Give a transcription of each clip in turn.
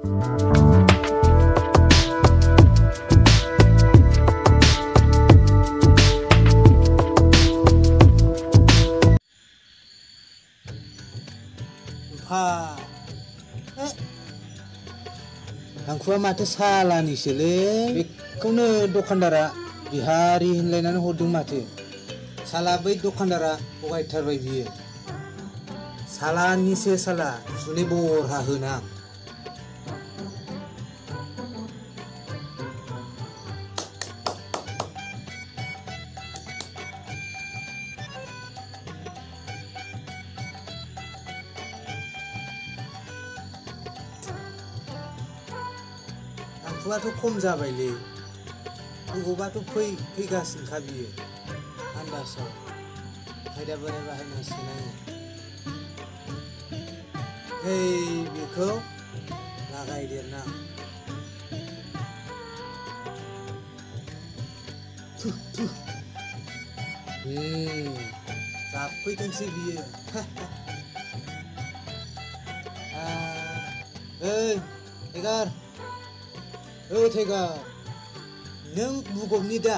Angkuwa माथो सालानिसोलै बेखौनो दखानदारा बिहारि होनलायनानै हरदों माथो साला बै दखानदारा थगायथारबाय बियो सालानिसो साला सुनै बरहा होनां Angkuwaथ' खम जाबायलै बबावबाथ' फैगासिनोखा बियो आन्दासाव खायदा बोराय बाहायनांसिगोन आङो बेखौ लागायदेरना जाफैथोंसै बियो Tegar Tegar नों बुगबनि दा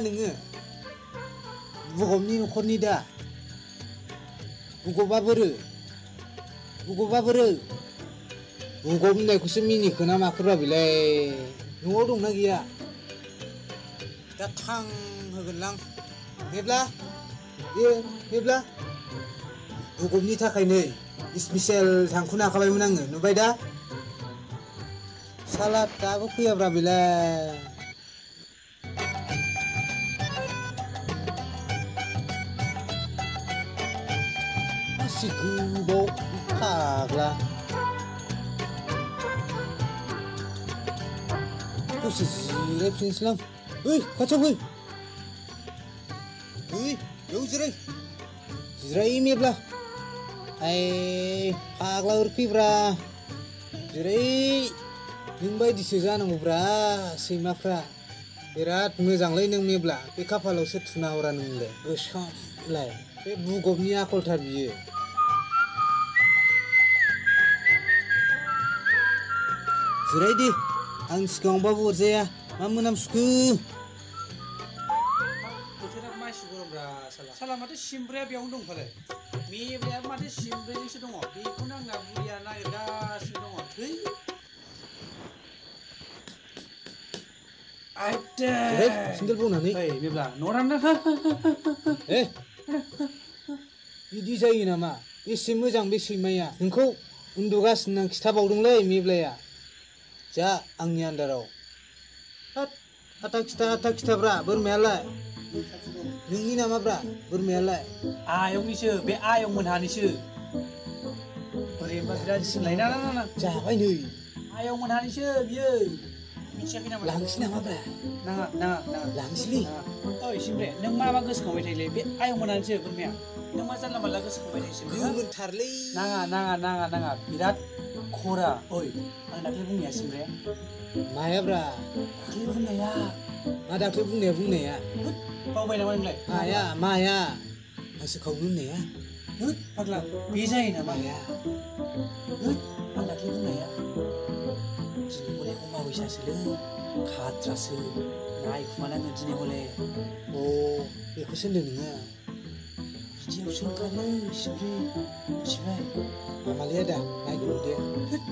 नोङो बुगबनि न'खरनि दा बुगबा बोरो बुगब होननायखौसो मिनिखो ना माखोब्रा बेलाय न'आव दंना गैया दा थां होगोनलां बेब्ला बुगबनि थाखाय नै स्पेसियेल थांखुनो आखाबायमोन आङो नुबाय दा साला दाबो फैयाब्रा बेलाय masih gobaw kagla kok sirep sini selang kacau jauh zirai ini belah kagla urpi bra zirai नोंबायदिसो जानांगौ ब्रा सैमाफ्रा बिराद मोजांलै नों मेब्ला बे खाफालावसो थुना हरा नोंलाय गोसोमलाय बे बुगबनि आखलथार बियो जिरायदि आं सिगाङावबाबो अरजाया मा मोनामसुखो बोथोरा मासि गरमब्रा साला माथो सिमब्राया बेयावनो दंखालाय मेब्लाया माथो सिमब्राजोंसो दङ बेखौनो आंना बुरिया नागिरगासिनो दङ थै Single bunaनै मेब्ला न'रानो बिदि जायो नामा बेसे मोजां बे सैमाया नोंखौ उन्दुगासिनो आं खिथाबावदोंलै मेब्लाया जा आंनि आन्दाराव हाथा खिथाब्रा बोरमायालाय नोंनि नामाब्रा बोरमायालाय आयंनिसो बे आयं मोनहानिसो बोरैबा बिराद सिनलाय ना जाबाय नै आयं मोनहानिसो बियो लांसै नामाब्रा नाङा लांसैलै ओइ सिमब्रे नों माबा गोसोखांबाय थायोलै बे आयं मोनहानिसो बोरमाया नों मा जानला मानला गोसोखांबाय थायोसै गोमोनथारलै नाङा बिराद खरा ओइ आं दाख्लै बुंनाया सिमब्रे मायाब्रा दाख्लै बुंनाया मा दाख्लै बुंनाया बावबाय नामा नोंलाय माया आंसो खावनो होननाया फाग्ला बे जायो नामा आं दाख्लै बुंनाया दिनै हले अमाबैसासोलै खाथ्रासो नायखुमानाङो दिनै हले बेखौसो होनदों नोङो बिदियावसो ओंखारलै सिमब्रे मिथिबाय मामालै आदा नायगौल' दे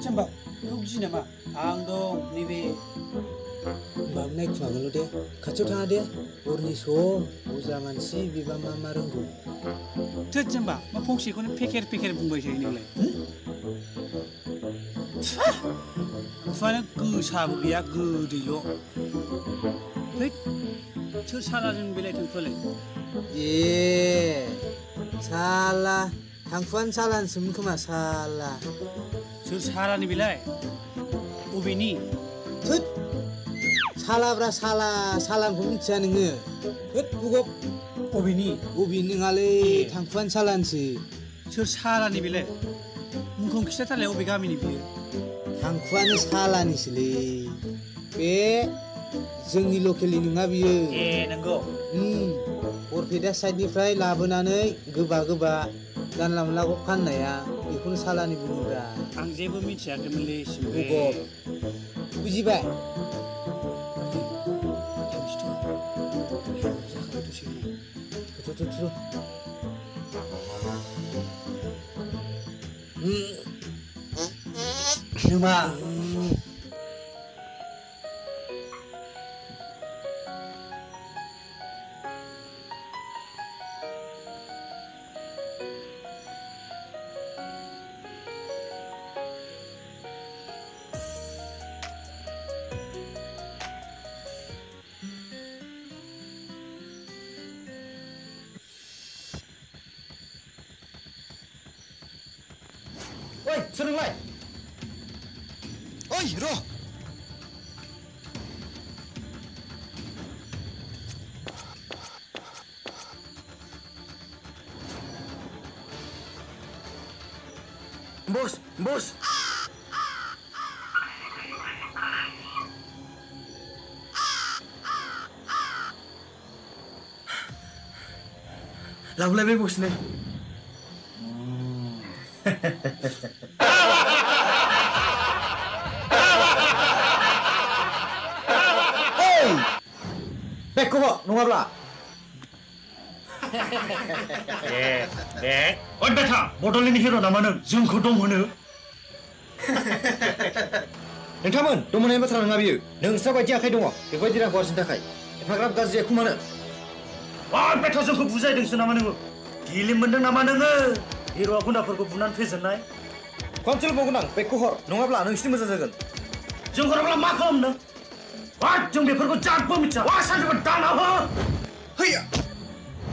जाम्बा बेखौ गियो नामा आं दं नैबे होमबाबो नायखुमागोनल' दे खाथियाव थाङा दे हरनि सम अजा मानसि बेबा मा रोंगौ जाम्बा मा फंसेखौनो पेकेर बुंबाय थायो नोंलाय खुवानो गोसाबो गैया गोदैल' सोर सालाजों बेलाय थांखुआलाय साला थांखुआनो सालानोसोमोन खोमा साला सोर सालानि बेलाय अबेनि सालाब्रा सालानखौ मिथिया नोङो बुगब अबेनि नङालै थांखुआनो सालानसो सोर सालानि बेलाय मुंखौ खिथाथारलाय अबे गामिनि बियो थांखुआनो सालानिसोलै बे जोंनि लकेलनि नङा बियो नंगौ बरपेटा साइडनिफ्राय लाबोनानै गोबा जानला मोनलाखौ फाननाया बेखौनो सालानि बुङोब्रा आं जेबो मिथियाखैमोनलै सिमबे बुजिबाय Cuma Oi, seneng lai. Oi, roh. Bos, bos. Lagu lebih bos nih. Bekku kok, nunggu apa? Oi betha Bodoland hero namanya जोंखौ दं होनो नोंथांमोन दंमोननाय बाथ्रा नङा बियो नोंस्रा बायदि आखाइ दङ बेबायदि रांखौ आरजिनो थाखाय एफाग्राब गाज्रि आखु मानो oi betha जोंखौ बुजायदोंसो नामा नोङो गिलिम मोनदों नामा नोङो हिर'आ गुन्दाफोरखौ बुनानै फेजेननाय खनसेल' बुंगोन आं बेखौ हर नङाब्ला नोंसिनि मोजां जागोन जों हराब्ला मा खालामदों जों बेफोरखौ जादबो मिथिया सानसेबो दाना हो हैया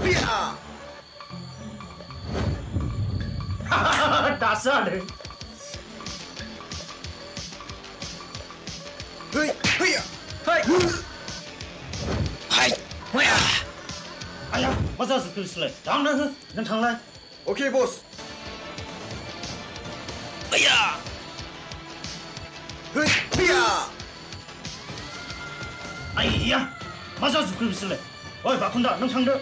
हैया दासो हादों hey, हैया hey, hey, हैया आया मा जाजोबखो बिसोरलाय दांना हो नों थांलाय Okay, boss. हैया हैया आइया मा जाजोबखो बिसोरलाय ओइ बाखुन्दा नों थांदो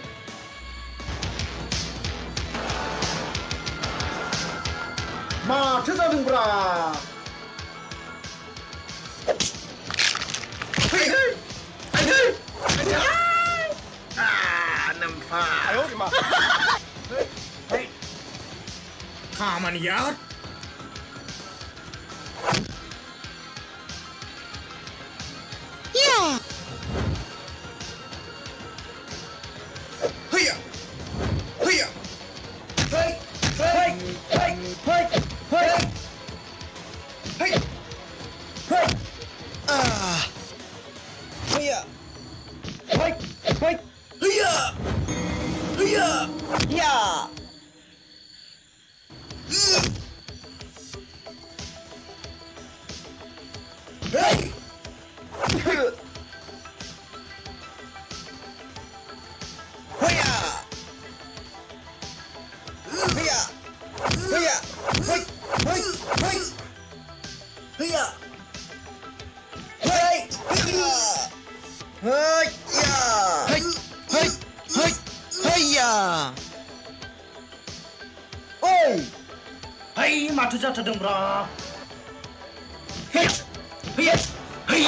माथो जादोंब्रा hey hey hey नोमफाय आयो मा hey खामानिया Hiya! Hiya! Hey! Hey! Hey! Hey! Hey! Hey! Hey! Ah! Hiya! Hey! Hey! Hiya! Hiya! Yeah! Hey! Hiya! Hiya! Hiya! Hey! Hey! Hey! Hiya! Hey! Hiya! Hey! Yeah! Hey! Hey! Hey! Hiya! Oi! Hey, माथो जाथारदोंब्रा Hey! Hey! Hey!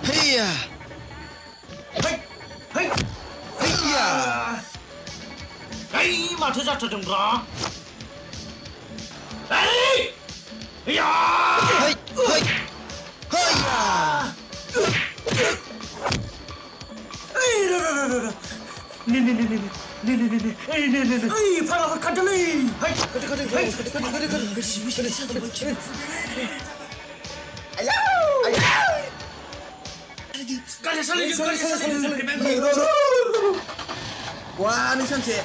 Hiya! Hey! Hey! Hiya! Hey, माथो जाथारदोंब्रा Hey! Hiya! Hey! Hey! Hiya! Farah kadali. Hai, Wah, ini sanse.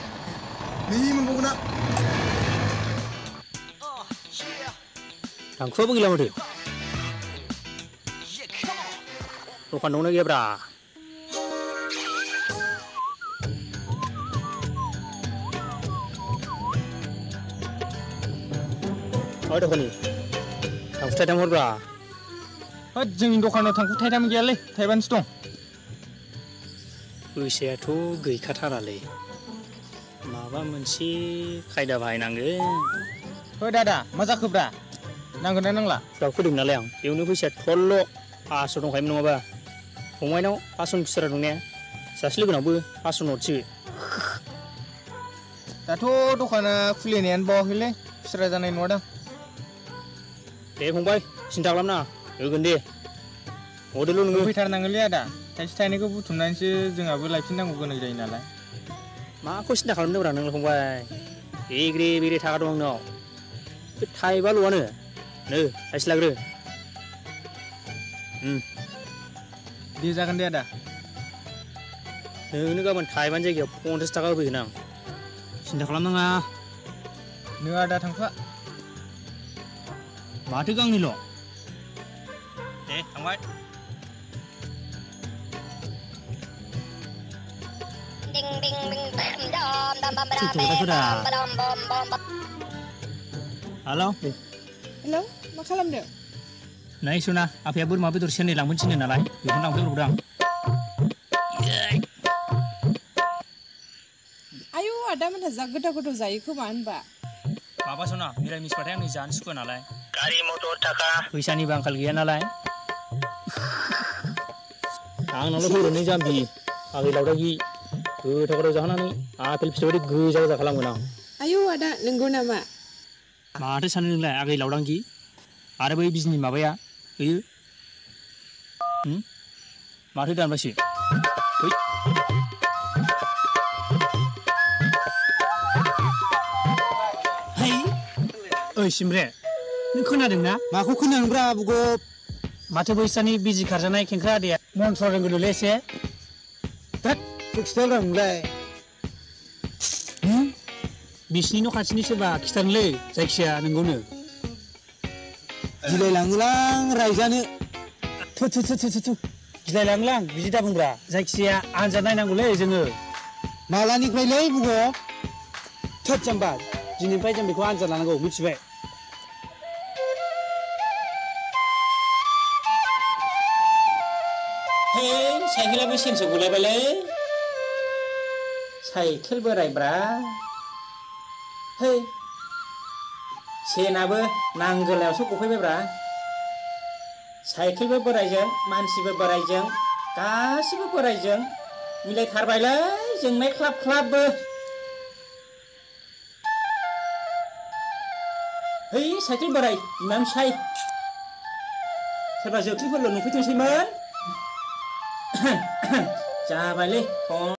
Ini mengguna. Angkro gila mode. Bukan nona dia bra. Ada koni. Angkro tadi mau bra. जोंनि दखानाव थांखु थाइथाम गैयालै थाइबानिसो दं फैसायाथ' गैखाथारालै माबा मोनसे खायदा बाहायनांगोन। हो दादा मा जाखोब्रा नांगोन ना नांला? दाउ फोदों नालाय आं बेयावनो फैसाया थल्ल' 500 दंखायोमोन नङाबा फंबायनाव 500 खुस्रा दं ने सासे लोगोनावबो 500 हरसै। दाथ' दखाना खुलिनायानो बावाखैलै खुस्रा जानाय नङा दां। दे फंबाय सिन्था खालामनाङा होगोन दे हरदोल' नोङो। फैथारनांगोनलै आदा थाइसे थाइनैखौ बुथुमनानैसो जोंहाबो लायफिननांगौ गोनां जायो नालाय। माखौ सिन्था खालामदोंब्रा नोंलाय फंबाय बेग्रे बेग्रे थाखा दं आंनाव बे थाइबाल'आनो नै थाइसे लाग्रो। दे जागोन दे आदा। नोंनो गाबोन थाइबानि जायगायाव 50 थाखा होफैगोन आं सिन्था खालामनाङा। नों आदा थांफा। माथो गांनैल'। दे थांबाय। हेलौ हेलौ मा खालामदों? नै सना आफाया बोरमा बेदर सेरनै लांफैनो थिनदों नालाय बेखौनो लांफैब्रबदों आं। आयौ आदा मोनहा जा गोथाव गोथाव जायो खोमा होनबा। माबा सना मिरामिसबाथाय आंनो जानो सुखुवा नालाय गारि मटर थाखा फैसानिबो आंखाल गैया नालाय आंनावल' फैग्रोनै जाम्बि आगै लावदागि गोथाव गोथाव जाहोनानै आपेल फिथाइ बायदि गोजा गोजा खालामगोन आं। आयौ आदा नंगौ नामा? माथो सानो नोंलाय आगै लावदांगि आरो बै बिजनि माबाया होयो माथो दानबायसो। है ओइ सिमरे नों खोनादों ना? माखौ खोनांब्रा बुगब? माथो बैसानि बिजि खारजानाय खेंख्रा आदैया मन्थ्र रोंगोनलै एसे। थोद खिथाब्रा नोंलाय। बिसिनि न' खाथिनि सोरबा खिथानोलै जायखिया नोंगौनो। गिलायलाङोलां रायजानो। थु थु थु थु थु गिलायलाङोलां बिदि दा बुंब्रा जायखिजाया आनजाद नायनांगौलै जोङो। मालानिफ्रायलै बुगब? थोद जाम्बा दिनैनिफ्राय जों बेखौ आनजाद लानांगौ मिथिबाय। हे साइकेलाबो सेनसो गलायबायलै साइकेल बोरायब्रा। है सेनाबो नांगोलायावसो गफैबायब्रा। साइकेलबो बोरायजों मानसिबो बोरायजों गासिबो बोरायजों मिलायथारबायलै जोंनाय ख्लाब ख्लाबबो। है साइकेल बोराय बिमाम साइ सोरबा जोख्लिफोरल' नुफैथोंसैमोन जाबायलै